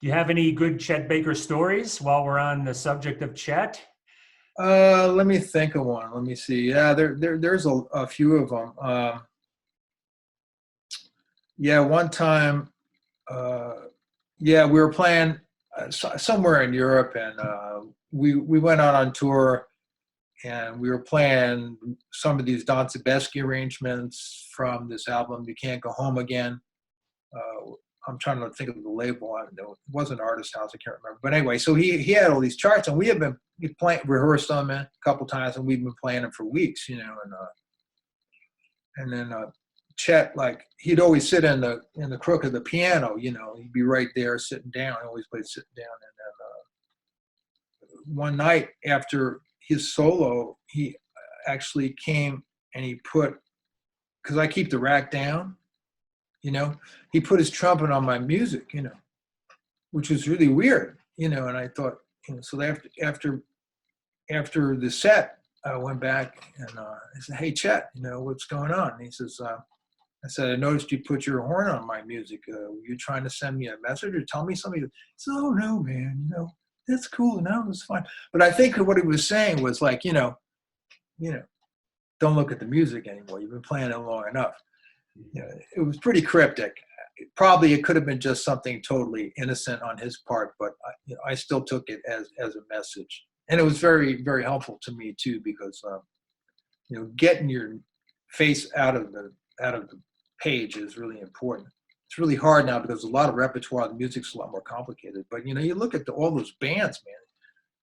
Do you have any good Chet Baker stories while we're on the subject of Chet? Let me think of one. Let me see. Yeah, there's a few of them. Yeah, one time, uh, yeah, we were playing somewhere in Europe, and we went out on tour, and we were playing some of these Don Sebesky arrangements from this album, "You Can't Go Home Again." Uh, I'm trying to think of the label. I don't know. It wasn't Artist House. I can't remember. But anyway, so he had all these charts, and we had been rehearsed them a couple times, and we've been playing them for weeks, and then Chet, like, he'd always sit in the crook of the piano, he'd be right there sitting down. He always played sitting down. And then one night after his solo, he actually came and he put, because I keep the rack down, he put his trumpet on my music, which was really weird, and I thought, so after the set, I went back and I said, "Hey, Chet, what's going on?" And he says, I said, "I noticed you put your horn on my music. Were you trying to send me a message or tell me something?" He said, "Oh, no, man, that's cool. No, it was fine." But I think what he was saying was like, you know, don't look at the music anymore. You've been playing it long enough. It was pretty cryptic. Probably it could have been just something totally innocent on his part, but I still took it as a message. And it was very, very helpful to me too, because getting your face out of the page is really important. It's really hard now because a lot of repertoire, the music's a lot more complicated. But you look at all those bands,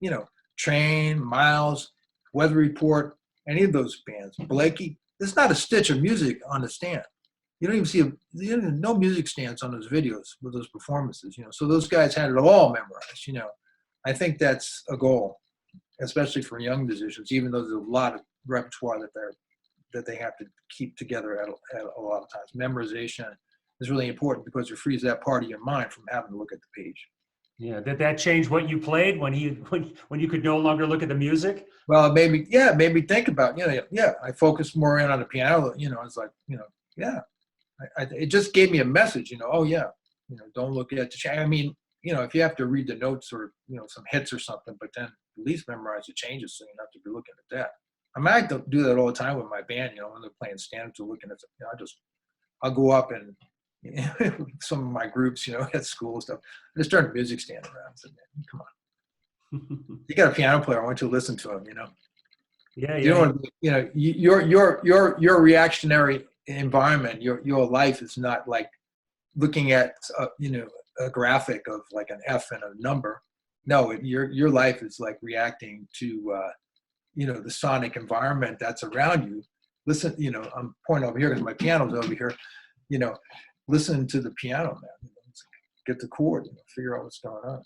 man. Train, Miles, Weather Report, any of those bands, Blakey. There's not a stitch of music on the stand. You don't even see no music stands on those videos with those performances. So those guys had it all memorized. I think that's a goal, especially for young musicians, even though there's a lot of repertoire that they have to keep together at a lot of times. Memorization is really important because it frees that part of your mind from having to look at the page. Yeah, did that change what you played when you could no longer look at the music? Well, it made me think about, yeah, I focused more in on the piano, it's like, yeah, it just gave me a message, oh yeah, don't look at I mean, if you have to read the notes or, some hits or something, but then at least memorize the changes so you don't have to be looking at that. I mean, I don't do that all the time with my band, when they're playing standards or looking at, I'll go up and some of my groups, at school and stuff, I just turn the music stand around and said, "Man, come on. You got a piano player. I want you to listen to him, Yeah, You yeah, don't yeah. want to, your reactionary environment, your life is not like looking at, a graphic of like an F and a number. No, your life is like reacting to, the sonic environment that's around you. Listen, I'm pointing over here because my piano's over here, you know, listen to the piano, man. Get the chord, figure out what's going on.